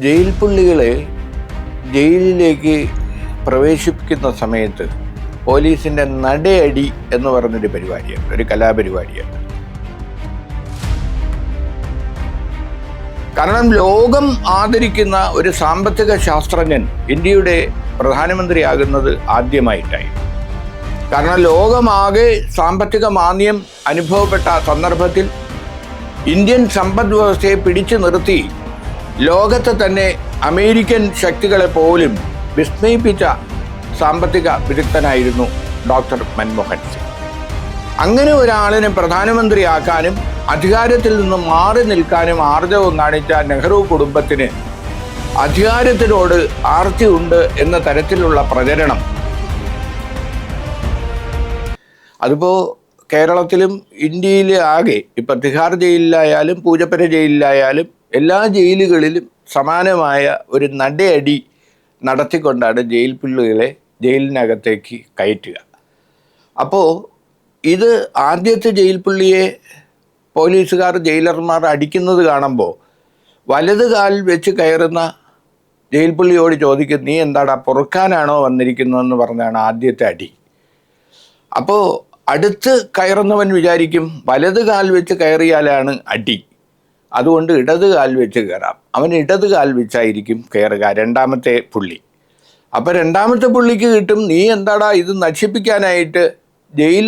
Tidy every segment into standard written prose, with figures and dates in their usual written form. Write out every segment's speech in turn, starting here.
Jail പുള്ളികളെ ജയിലിലേക്ക് പ്രവേശിപ്പിക്കുന്ന സമയത്ത് പോലീസിൻ്റെ നടയടി എന്ന് പറഞ്ഞൊരു പരിപാടിയാണ്, ഒരു കലാപരിപാടിയാണ്. കാരണം ലോകം ആദരിക്കുന്ന ഒരു സാമ്പത്തിക ശാസ്ത്രജ്ഞൻ ഇന്ത്യയുടെ പ്രധാനമന്ത്രിയാകുന്നത് ആദ്യമായിട്ടായി. കാരണം ലോകമാകെ സാമ്പത്തിക മാന്ദ്യം അനുഭവപ്പെട്ട സന്ദർഭത്തിൽ ഇന്ത്യൻ സമ്പദ് വ്യവസ്ഥയെ പിടിച്ചു നിർത്തി ലോകത്തെ തന്നെ അമേരിക്കൻ ശക്തികളെ പോലും വിസ്മയിപ്പിച്ച സാമ്പത്തിക വിദഗ്ധനായിരുന്നു ഡോക്ടർ മൻമോഹൻ സിംഗ്. അങ്ങനെ ഒരാളിനെ പ്രധാനമന്ത്രിയാക്കാനും അധികാരത്തിൽ നിന്നും മാറി നിൽക്കാനും ആർജവം കാണിച്ച നെഹ്റു കുടുംബത്തിന് അധികാരത്തിനോട് ആർത്തിയുണ്ട് എന്ന തരത്തിലുള്ള പ്രചരണം അതിപ്പോൾ കേരളത്തിലും ഇന്ത്യയിലെ ആകെ ഇപ്പം തിഹാർ ജയിലിലായാലും പൂജപ്പുര ജയിലിലായാലും എല്ലാ ജയിലുകളിലും സമാനമായ ഒരു നടയടി നടത്തിക്കൊണ്ടാണ് ജയിൽ പുള്ളികളെ ജയിലിനകത്തേക്ക് കയറ്റുക. അപ്പോൾ ഇത് ആദ്യത്തെ ജയിൽ പുള്ളിയെ പോലീസുകാർ ജയിലർമാർ അടിക്കുന്നത് കാണുമ്പോൾ വലത് കാലിൽ വെച്ച് കയറുന്ന ജയിൽ പുള്ളിയോട് ചോദിക്കും, നീ എന്താടാ പൊറുക്കാനാണോ വന്നിരിക്കുന്നതെന്ന് പറഞ്ഞാണ് ആദ്യത്തെ അടി. അപ്പോൾ അടുത്ത് കയറുന്നവൻ വിചാരിക്കും വലത് കാൽ വെച്ച് കയറിയാലാണ് അടി, അതുകൊണ്ട് ഇടത് കാൽ വെച്ച് കയറാം. അവൻ ഇടത് കാൽ വെച്ചായിരിക്കും കയറുക രണ്ടാമത്തെ പുള്ളി. അപ്പോൾ രണ്ടാമത്തെ പുള്ളിക്ക് കിട്ടും, നീ എന്താടാ ഇത് നശിപ്പിക്കാനായിട്ട് ജയിൽ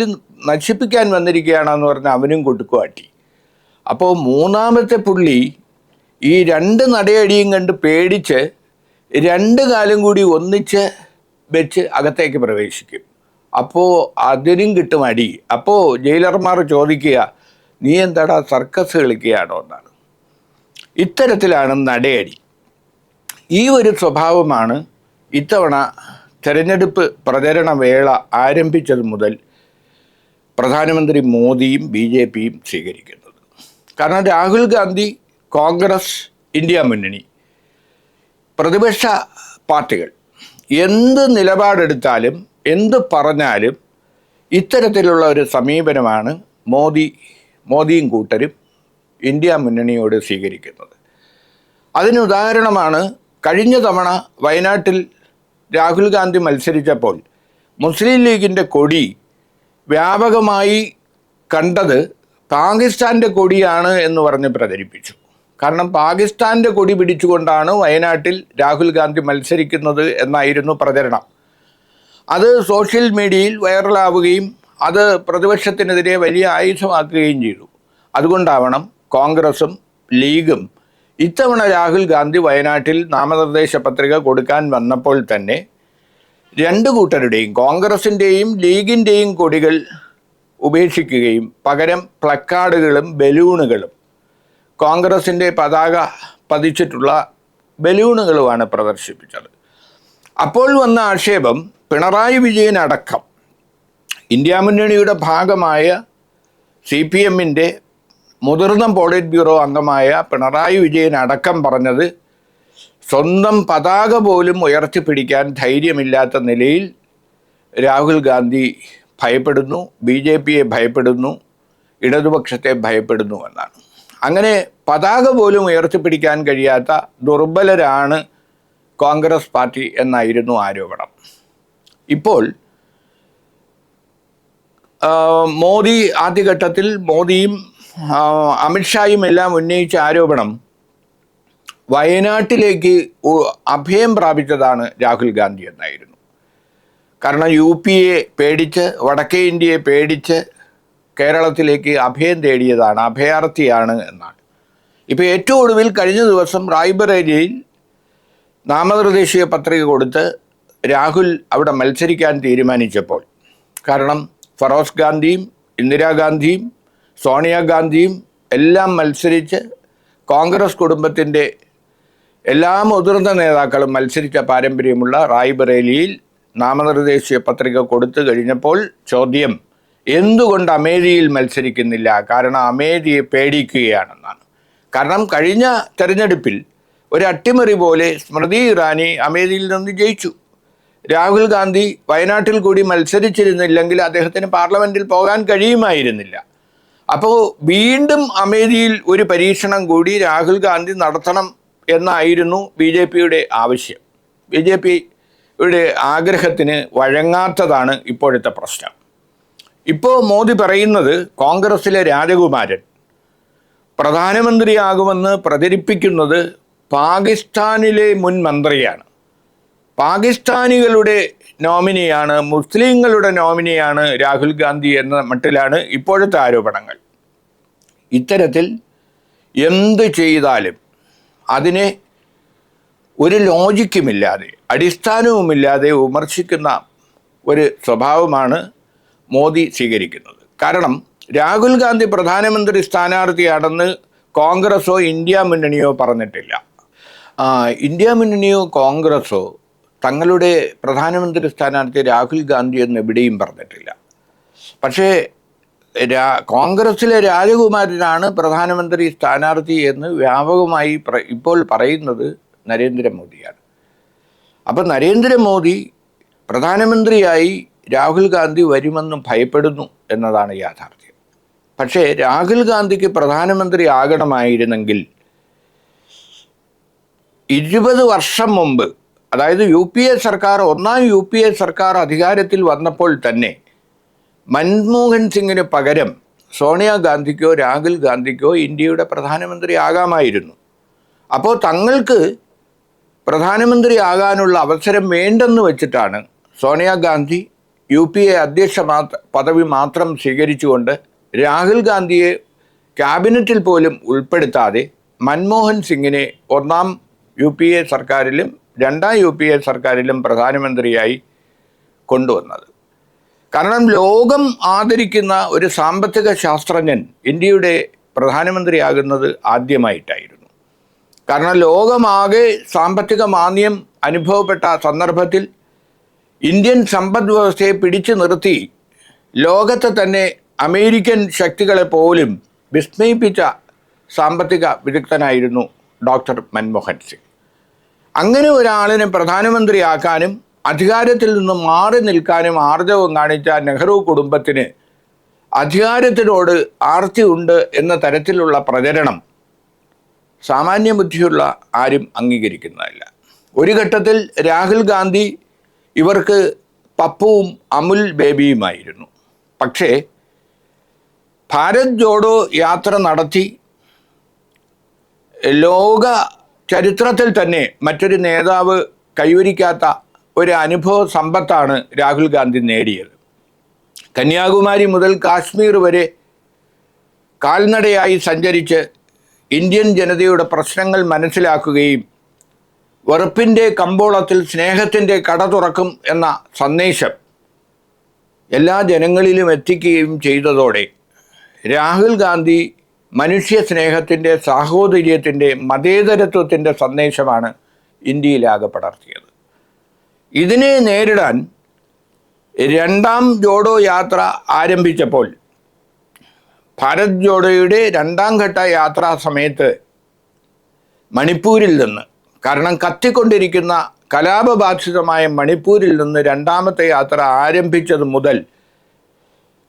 നശിപ്പിക്കാൻ വന്നിരിക്കുകയാണെന്ന് പറഞ്ഞാൽ അവനും കൊടുക്കും അടി. അപ്പോൾ മൂന്നാമത്തെ പുള്ളി ഈ രണ്ട് നടയടിയും കണ്ട് പേടിച്ച് രണ്ട് കാലും കൂടി ഒന്നിച്ച് വെച്ച് അകത്തേക്ക് പ്രവേശിക്കും. അപ്പോൾ അതിനും കിട്ടും അടി. അപ്പോൾ ജയിലർമാർ ചോദിക്കുക, നീ എന്താടാ സർക്കസ് കളിക്കുകയാണോ എന്നാണ്. ഇത്തരത്തിലാണ് നടയടി. ഈ ഒരു സ്വഭാവമാണ് ഇത്തവണ തെരഞ്ഞെടുപ്പ് പ്രചരണ വേള ആരംഭിച്ചത് മുതൽ പ്രധാനമന്ത്രി മോദിയും BJPയും സ്വീകരിക്കുന്നത്. കാരണം രാഹുൽ ഗാന്ധി, കോൺഗ്രസ്, ഇന്ത്യ മുന്നണി, പ്രതിപക്ഷ പാർട്ടികൾ എന്ത് നിലപാടെടുത്താലും എന്ത് പറഞ്ഞാലും ഇത്തരത്തിലുള്ള ഒരു സമീപനമാണ് മോദിയും കൂട്ടരും ഇന്ത്യ മുന്നണിയോട് സ്വീകരിക്കുന്നത്. അതിനുദാഹരണമാണ് കഴിഞ്ഞ തവണ വയനാട്ടിൽ രാഹുൽ ഗാന്ധി മത്സരിച്ചപ്പോൾ മുസ്ലിം ലീഗിൻ്റെ കൊടി വ്യാപകമായി കണ്ടത് പാകിസ്ഥാൻ്റെ കൊടിയാണ് എന്ന് പറഞ്ഞ് പ്രചരിപ്പിച്ചു. കാരണം പാകിസ്ഥാൻ്റെ കൊടി പിടിച്ചുകൊണ്ടാണ് വയനാട്ടിൽ രാഹുൽ ഗാന്ധി മത്സരിക്കുന്നത് എന്നായിരുന്നു പ്രചരണം. അത് സോഷ്യൽ മീഡിയയിൽ വൈറലാവുകയും അത് പ്രതിപക്ഷത്തിനെതിരെ വലിയ ആയുധമാക്കുകയും ചെയ്തു. അതുകൊണ്ടാവണം കോൺഗ്രസും ലീഗും ഇത്തവണ രാഹുൽ ഗാന്ധി വയനാട്ടിൽ നാമനിർദ്ദേശ പത്രിക കൊടുക്കാൻ വന്നപ്പോൾ തന്നെ രണ്ട് കൂട്ടരുടെയും, കോൺഗ്രസിൻ്റെയും ലീഗിൻ്റെയും കൊടികൾ ഉപേക്ഷിക്കുകയും പകരം പ്ലക്കാർഡുകളും ബലൂണുകളും, കോൺഗ്രസിൻ്റെ പതാക പതിച്ചിട്ടുള്ള ബലൂണുകളുമാണ് പ്രദർശിപ്പിച്ചത്. അപ്പോൾ വന്ന ആക്ഷേപം പിണറായി വിജയൻ അടക്കം ഇന്ത്യ മുന്നണിയുടെ ഭാഗമായ CPMൻ്റെ മുതിർന്ന പോളിറ്റ് ബ്യൂറോ അംഗമായ പിണറായി വിജയൻ അടക്കം പറഞ്ഞത് സ്വന്തം പതാക പോലും ഉയർത്തിപ്പിടിക്കാൻ ധൈര്യമില്ലാത്ത നിലയിൽ രാഹുൽ ഗാന്ധി ഭയപ്പെടുന്നു, BJPയെ ഭയപ്പെടുന്നു, ഇടതുപക്ഷത്തെ ഭയപ്പെടുന്നു എന്നാണ്. അങ്ങനെ പതാക പോലും ഉയർത്തിപ്പിടിക്കാൻ കഴിയാത്ത ദുർബലരാണ് കോൺഗ്രസ് പാർട്ടി എന്നായിരുന്നു ആരോപണം. ഇപ്പോൾ മോദി ആദ്യഘട്ടത്തിൽ മോദിയും അമിത്ഷായും എല്ലാം ഉന്നയിച്ച ആരോപണം വയനാട്ടിലേക്ക് അഭയം പ്രാപിച്ചതാണ് രാഹുൽ ഗാന്ധി എന്നായിരുന്നു. കാരണം UPയെ പേടിച്ച്, വടക്കേ ഇന്ത്യയെ പേടിച്ച് കേരളത്തിലേക്ക് അഭയം തേടിയതാണ്, അഭയാർത്ഥിയാണ് എന്നാണ്. ഇപ്പോൾ ഏറ്റവും ഒടുവിൽ കഴിഞ്ഞ ദിവസം റായ്ബറേലിയിൽ നാമനിർദ്ദേശീയ പത്രിക കൊടുത്ത് രാഹുൽ അവിടെ മത്സരിക്കാൻ തീരുമാനിച്ചപ്പോൾ, കാരണം ഫറോസ് ഗാന്ധിയും ഇന്ദിരാഗാന്ധിയും സോണിയാഗാന്ധിയും എല്ലാം മത്സരിച്ച് കോൺഗ്രസ് കുടുംബത്തിൻ്റെ എല്ലാ മുതിർന്ന നേതാക്കളും മത്സരിച്ച പാരമ്പര്യമുള്ള റായ്ബറേലിയിൽ നാമനിർദ്ദേശീയ പത്രിക കൊടുത്തു കഴിഞ്ഞപ്പോൾ ചോദ്യം, എന്തുകൊണ്ട് അമേഠിയിൽ മത്സരിക്കുന്നില്ല? കാരണം അമേഠിയെ പേടിക്കുകയാണെന്നാണ്. കാരണം കഴിഞ്ഞ തെരഞ്ഞെടുപ്പിൽ ഒരു അട്ടിമറി പോലെ സ്മൃതി ഇറാനി അമേഠിയിൽ നിന്ന് ജയിച്ചു. രാഹുൽ ഗാന്ധി വയനാട്ടിൽ കൂടി മത്സരിച്ചിരുന്നില്ലെങ്കിൽ അദ്ദേഹത്തിന് പാർലമെൻറ്റിൽ പോകാൻ കഴിയുമായിരുന്നില്ല. അപ്പോൾ വീണ്ടും അമേഠിയിൽ ഒരു പരീക്ഷണം കൂടി രാഹുൽ ഗാന്ധി നടത്തണം എന്നായിരുന്നു BJPയുടെ ആവശ്യം. BJPയുടെ ആഗ്രഹത്തിന് വഴങ്ങാത്തതാണ് ഇപ്പോഴത്തെ പ്രശ്നം. ഇപ്പോൾ മോദി പറയുന്നത് കോൺഗ്രസിലെ രാജകുമാരൻ പ്രധാനമന്ത്രിയാകുമെന്ന് പ്രചരിപ്പിക്കുന്നത് പാകിസ്ഥാനിലെ മുൻ മന്ത്രിയാണ്, പാകിസ്ഥാനികളുടെ നോമിനിയാണ്, മുസ്ലിങ്ങളുടെ നോമിനിയാണ് രാഹുൽ ഗാന്ധി എന്ന മട്ടിലാണ് ഇപ്പോഴത്തെ ആരോപണങ്ങൾ. ഇത്തരത്തിൽ എന്ത് ചെയ്താലും അതിനെ ഒരു ലോജിക്കുമില്ലാതെ അടിസ്ഥാനവുമില്ലാതെ വിമർശിക്കുന്ന ഒരു സ്വഭാവമാണ് മോദി സ്വീകരിക്കുന്നത്. കാരണം രാഹുൽ ഗാന്ധി പ്രധാനമന്ത്രി സ്ഥാനാർത്ഥിയാണെന്ന് കോൺഗ്രസോ ഇന്ത്യ മുന്നണിയോ പറഞ്ഞിട്ടില്ല. ഇന്ത്യ മുന്നണിയോ കോൺഗ്രസോ തങ്ങളുടെ പ്രധാനമന്ത്രി സ്ഥാനാർത്ഥി രാഹുൽ ഗാന്ധി എന്ന് എവിടെയും പറഞ്ഞിട്ടില്ല. പക്ഷേ കോൺഗ്രസിലെ രാജകുമാരനാണ് പ്രധാനമന്ത്രി സ്ഥാനാർത്ഥി എന്ന് വ്യാപകമായി ഇപ്പോൾ പറയുന്നത് നരേന്ദ്രമോദിയാണ്. അപ്പം നരേന്ദ്രമോദി പ്രധാനമന്ത്രിയായി രാഹുൽ ഗാന്ധി വരുമെന്ന് ഭയപ്പെടുന്നു എന്നതാണ് യാഥാർത്ഥ്യം. പക്ഷേ രാഹുൽ ഗാന്ധിക്ക് പ്രധാനമന്ത്രി ആകണമായിരുന്നെങ്കിൽ 20 വർഷം മുമ്പ്, അതായത് ഒന്നാം UPA സർക്കാർ അധികാരത്തിൽ വന്നപ്പോൾ തന്നെ മൻമോഹൻ സിംഗിന് പകരം സോണിയാഗാന്ധിക്കോ രാഹുൽ ഗാന്ധിക്കോ ഇന്ത്യയുടെ പ്രധാനമന്ത്രി ആകാമായിരുന്നു. അപ്പോൾ തങ്ങൾക്ക് പ്രധാനമന്ത്രി ആകാനുള്ള അവസരം വേണ്ടെന്ന് വെച്ചിട്ടാണ് സോണിയാഗാന്ധി UPA അധ്യക്ഷ പദവി മാത്രം സ്വീകരിച്ചുകൊണ്ട് രാഹുൽ ഗാന്ധിയെ ക്യാബിനറ്റിൽ പോലും ഉൾപ്പെടുത്താതെ മൻമോഹൻ സിംഗിനെ ഒന്നാം UPA സർക്കാരിലും രണ്ടാം UPA സർക്കാരിലും പ്രധാനമന്ത്രിയായി കൊണ്ടുവന്നത്. കാരണം ലോകം ആദരിക്കുന്ന ഒരു സാമ്പത്തിക ശാസ്ത്രജ്ഞൻ ഇന്ത്യയുടെ പ്രധാനമന്ത്രിയാകുന്നത് ആദ്യമായിട്ടായിരുന്നു. കാരണം ലോകമാകെ സാമ്പത്തിക മാന്ദ്യം അനുഭവപ്പെട്ട സന്ദർഭത്തിൽ ഇന്ത്യൻ സമ്പദ് വ്യവസ്ഥയെ പിടിച്ചു നിർത്തി ലോകത്തെ തന്നെ അമേരിക്കൻ ശക്തികളെ പോലും വിസ്മയിപ്പിച്ച സാമ്പത്തിക വിദഗ്ധനായിരുന്നു ഡോക്ടർ മൻമോഹൻ സിംഗ്. അങ്ങനെ ഒരാളിനെ പ്രധാനമന്ത്രിയാക്കാനും അധികാരത്തിൽ നിന്നും മാറി നിൽക്കാനും ആർജവം കാണിച്ച നെഹ്റു കുടുംബത്തിന് അധികാരത്തിനോട് ആർത്തി ഉണ്ട് എന്ന തരത്തിലുള്ള പ്രചരണം സാമാന്യ ബുദ്ധിയുള്ള ആരും അംഗീകരിക്കുന്നതല്ല. ഒരു ഘട്ടത്തിൽ രാഹുൽ ഗാന്ധി ഇവർക്ക് പപ്പുവും അമുൽ ബേബിയുമായിരുന്നു. പക്ഷേ ഭാരത് ജോഡോ യാത്ര നടത്തി ലോക ചരിത്രത്തിൽ തന്നെ മറ്റൊരു നേതാവ് കൈവരിക്കാത്ത ഒരു അനുഭവ സമ്പത്താണ് രാഹുൽ ഗാന്ധി നേടിയത്. കന്യാകുമാരി മുതൽ കാശ്മീർ വരെ കാൽനടയായി സഞ്ചരിച്ച് ഇന്ത്യൻ ജനതയുടെ പ്രശ്നങ്ങൾ മനസ്സിലാക്കുകയും വെറുപ്പിൻ്റെ കമ്പോളത്തിൽ സ്നേഹത്തിൻ്റെ കട തുറക്കും എന്ന സന്ദേശം എല്ലാ ജനങ്ങളിലും എത്തിക്കുകയും ചെയ്തതോടെ രാഹുൽ ഗാന്ധി മനുഷ്യ സ്നേഹത്തിൻ്റെ, സാഹോദര്യത്തിൻ്റെ, മതേതരത്വത്തിൻ്റെ സന്ദേശമാണ് ഇന്ത്യയിലാകെ പടർത്തിയത്. ഇതിനെ നേരിടാൻ രണ്ടാം ജോഡോ യാത്ര ആരംഭിച്ചപ്പോൾ ഭാരത് ജോഡോയുടെ രണ്ടാം ഘട്ട യാത്രാ സമയത്ത് മണിപ്പൂരിൽ നിന്ന്, കാരണം കത്തിക്കൊണ്ടിരിക്കുന്ന കലാപബാധിതമായ മണിപ്പൂരിൽ നിന്ന് രണ്ടാമത്തെ യാത്ര ആരംഭിച്ചത് മുതൽ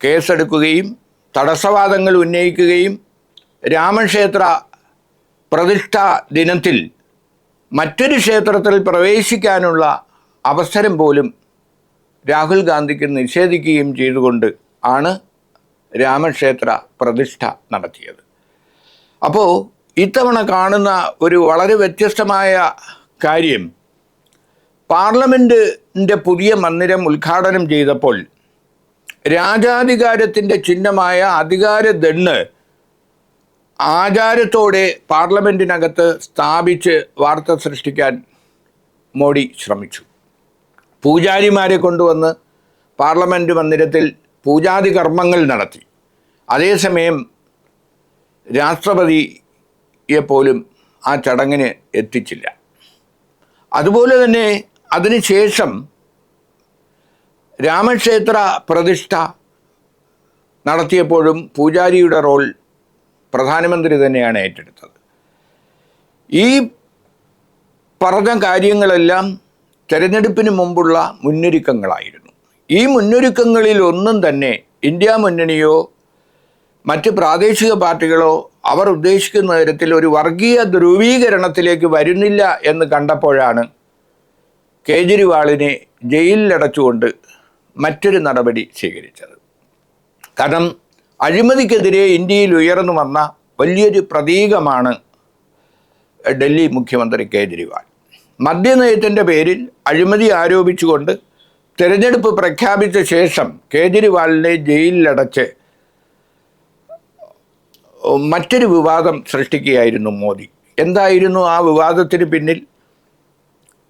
കേസെടുക്കുകയും തടസ്സവാദങ്ങൾ ഉന്നയിക്കുകയും രാമക്ഷേത്ര പ്രതിഷ്ഠാ ദിനത്തിൽ മറ്റൊരു ക്ഷേത്രത്തിൽ പ്രവേശിക്കാനുള്ള അവസരം പോലും രാഹുൽ ഗാന്ധിക്ക് നിഷേധിക്കുകയും ചെയ്തുകൊണ്ട് ആണ് രാമക്ഷേത്ര പ്രതിഷ്ഠ നടത്തിയത്. അപ്പോൾ ഇത്തവണ കാണുന്ന ഒരു വളരെ വ്യത്യസ്തമായ കാര്യം, പാർലമെൻറ്റിൻ്റെ പുതിയ മന്ദിരം ഉദ്ഘാടനം ചെയ്തപ്പോൾ രാജാധികാരത്തിൻ്റെ ചിഹ്നമായ അധികാര ദണ്ഡ് ആചാരത്തോടെ പാർലമെൻറ്റിനകത്ത് സ്ഥാപിച്ച് വാർത്ത സൃഷ്ടിക്കാൻ മോഡി ശ്രമിച്ചു. പൂജാരിമാരെ കൊണ്ടുവന്ന് പാർലമെൻറ്റ് മന്ദിരത്തിൽ പൂജാതി കർമ്മങ്ങൾ നടത്തി. അതേസമയം രാഷ്ട്രപതിയെ പോലും ആ ചടങ്ങിന് എത്തിച്ചില്ല. അതുപോലെ തന്നെ അതിനുശേഷം രാമക്ഷേത്ര പ്രതിഷ്ഠ നടത്തിയപ്പോഴും പൂജാരിയുടെ റോൾ പ്രധാനമന്ത്രി തന്നെയാണ് ഏറ്റെടുത്തത്. ഈ പറഞ്ഞ കാര്യങ്ങളെല്ലാം തെരഞ്ഞെടുപ്പിന് മുമ്പുള്ള മുന്നൊരുക്കങ്ങളായിരുന്നു. ഈ മുന്നൊരുക്കങ്ങളിൽ ഒന്നും തന്നെ ഇന്ത്യ മുന്നണിയോ മറ്റ് പ്രാദേശിക പാർട്ടികളോ അവർ ഉദ്ദേശിക്കുന്ന തരത്തിൽ ഒരു വർഗീയ ധ്രുവീകരണത്തിലേക്ക് വരുന്നില്ല എന്ന് കണ്ടപ്പോഴാണ് കേജ്രിവാളിനെ ജയിലിലടച്ചുകൊണ്ട് മറ്റൊരു നടപടി സ്വീകരിച്ചത്. കാരണം അഴിമതിക്കെതിരെ ഇന്ത്യയിൽ ഉയർന്നു വന്ന വലിയൊരു പ്രതീകമാണ് ഡൽഹി മുഖ്യമന്ത്രി കേജ്രിവാൾ. മദ്യനയത്തിൻ്റെ പേരിൽ അഴിമതി ആരോപിച്ചുകൊണ്ട് തിരഞ്ഞെടുപ്പ് പ്രഖ്യാപിച്ച ശേഷം കേജ്രിവാളിനെ ജയിലിലടച്ച് മറ്റൊരു വിവാദം സൃഷ്ടിക്കുകയായിരുന്നു മോദി. എന്തായിരുന്നു ആ വിവാദത്തിന് പിന്നിൽ?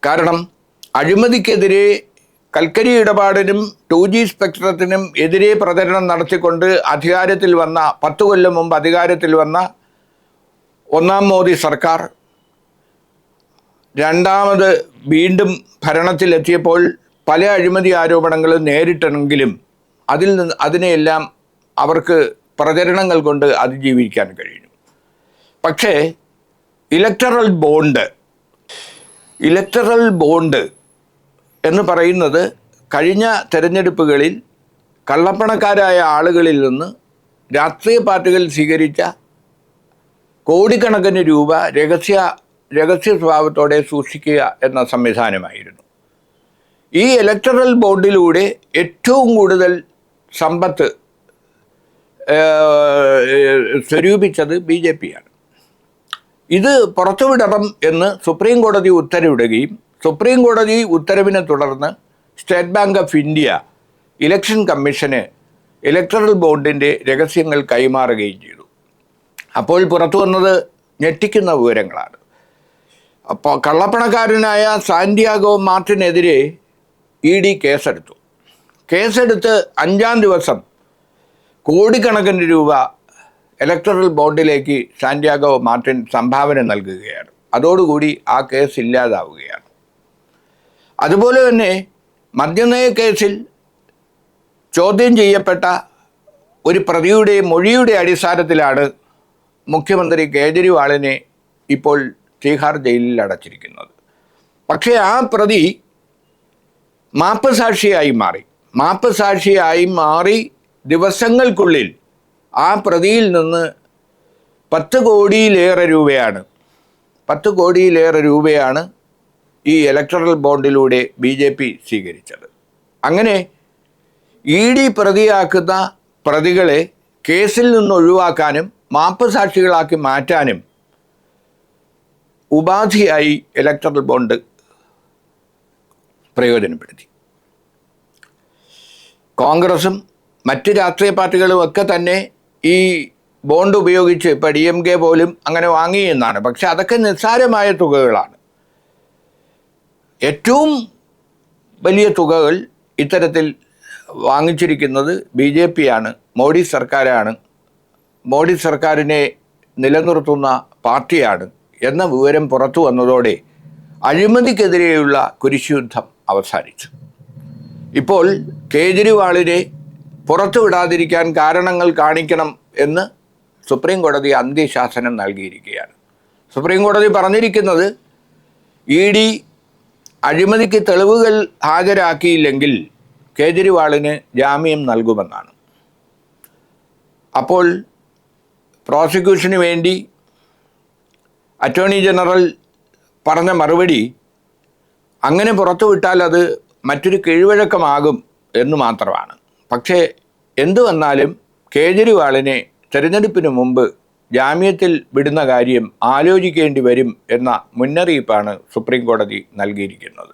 കാരണം അഴിമതിക്കെതിരെ, കൽക്കരി ഇടപാടിനും 2G സ്പെക്ട്രത്തിനും എതിരെ പ്രചരണം നടത്തിക്കൊണ്ട് അധികാരത്തിൽ വന്ന 10 കൊല്ലം മുമ്പ് അധികാരത്തിൽ വന്ന ഒന്നാം മോദി സർക്കാർ രണ്ടാമത് വീണ്ടും ഭരണത്തിലെത്തിയപ്പോൾ പല അഴിമതി ആരോപണങ്ങളും നേരിട്ടെങ്കിലും അതിനെയെല്ലാം അവർക്ക് പ്രചരണങ്ങൾ കൊണ്ട് അതിജീവിക്കാൻ കഴിഞ്ഞു. പക്ഷേ ഇലക്ടറൽ ബോണ്ട് എന്ന് പറയുന്നത് കഴിഞ്ഞ തെരഞ്ഞെടുപ്പുകളിൽ കള്ളപ്പണക്കാരായ ആളുകളിൽ നിന്ന് രാഷ്ട്രീയ പാർട്ടികൾ സ്വീകരിച്ച കോടിക്കണക്കിന് രൂപ രഹസ്യ സ്വഭാവത്തോടെ സൂക്ഷിക്കുക എന്ന സംവിധാനമായിരുന്നു. ഈ ഇലക്ടറൽ ബോണ്ടിലൂടെ ഏറ്റവും കൂടുതൽ സമ്പത്ത് സ്വരൂപിച്ചത് BJP ആണ്. ഇത് പുറത്തുവിടണം എന്ന് സുപ്രീം കോടതി ഉത്തരവിടുകയും സുപ്രീം കോടതി ഉത്തരവിനെ തുടർന്ന് State Bank of India election കമ്മീഷന് ഇലക്ടറൽ ബോണ്ടിൻ്റെ രഹസ്യങ്ങൾ കൈമാറുകയും ചെയ്തു. അപ്പോൾ പുറത്തു വന്നത് ഞെട്ടിക്കുന്ന വിവരങ്ങളാണ്. അപ്പോൾ കള്ളപ്പണക്കാരനായ സാന്റിയാഗോ മാർട്ടിനെതിരെ ED കേസെടുത്തു. കേസെടുത്ത് 5-ാം ദിവസം കോടിക്കണക്കിന് രൂപ ഇലക്ടറൽ ബോണ്ടിലേക്ക് സാന്റിയാഗോ മാർട്ടിൻ സംഭാവന നൽകുകയാണ്. അതോടുകൂടി ആ കേസ് ഇല്ലാതാവുകയാണ്. അതുപോലെ തന്നെ മദ്യനയ കേസിൽ ചോദ്യം ചെയ്യപ്പെട്ട ഒരു പ്രതിയുടെ മൊഴിയുടെ അടിസ്ഥാനത്തിലാണ് മുഖ്യമന്ത്രി കേജ്രിവാളിനെ ഇപ്പോൾ തീഹാർ ജയിലിൽ അടച്ചിരിക്കുന്നത്. പക്ഷേ ആ പ്രതി മാപ്പ് സാക്ഷിയായി മാറി ദിവസങ്ങൾക്കുള്ളിൽ ആ പ്രതിയിൽ നിന്ന് 10 കോടിയിലേറെ രൂപയാണ് ഈ ഇലക്ടറൽ ബോണ്ടിലൂടെ BJP സ്വീകരിച്ചത്. അങ്ങനെ ED പ്രതിയാക്കുന്ന പ്രതികളെ കേസിൽ നിന്ന് ഒഴിവാക്കാനും മാപ്പ് സാക്ഷികളാക്കി മാറ്റാനും ഉപാധിയായി ഇലക്ടറൽ ബോണ്ട് പ്രയോജനപ്പെടുത്തി. കോൺഗ്രസും മറ്റ് രാഷ്ട്രീയ പാർട്ടികളും ഒക്കെ തന്നെ ഈ ബോണ്ട് ഉപയോഗിച്ച് ഇപ്പോൾ DMK പോലും അങ്ങനെ വാങ്ങിയെന്നാണ്. പക്ഷെ അതൊക്കെ നിസ്സാരമായ തുകകളാണ്. ഏറ്റവും വലിയ തുകകൾ ഇത്തരത്തിൽ വാങ്ങിച്ചിരിക്കുന്നത് BJP ആണ്, മോഡി സർക്കാരാണ്, മോഡി സർക്കാരിനെ നിലനിർത്തുന്ന പാർട്ടിയാണ് എന്ന വിവരം പുറത്തു വന്നതോടെ അഴിമതിക്കെതിരെയുള്ള കുരിശുയുദ്ധം അവസാനിച്ചു. ഇപ്പോൾ കേജ്രിവാളിനെ പുറത്തുവിടാതിരിക്കാൻ കാരണങ്ങൾ കാണിക്കണം എന്ന് സുപ്രീം കോടതി അന്ത്യശാസനം നൽകിയിരിക്കുകയാണ്. സുപ്രീം കോടതി പറഞ്ഞിരിക്കുന്നത് ED അഴിമതിക്ക് തെളിവുകൾ ഹാജരാക്കിയില്ലെങ്കിൽ കേജ്രിവാളിന് ജാമ്യം നൽകുമെന്നാണ്. അപ്പോൾ പ്രോസിക്യൂഷന് വേണ്ടി അറ്റോർണി ജനറൽ പറഞ്ഞ മറുപടി അങ്ങനെ പുറത്തുവിട്ടാൽ അത് മറ്റൊരു കീഴ്വഴക്കമാകും എന്ന് മാത്രമാണ്. പക്ഷേ എന്തു വന്നാലും കേജ്രിവാളിനെ തെരഞ്ഞെടുപ്പിന് മുമ്പ് ജാമ്യത്തിൽ വിടുന്ന കാര്യം ആലോചിക്കേണ്ടി വരും എന്ന മുന്നറിയിപ്പാണ് സുപ്രീം കോടതി നൽകിയിരിക്കുന്നത്.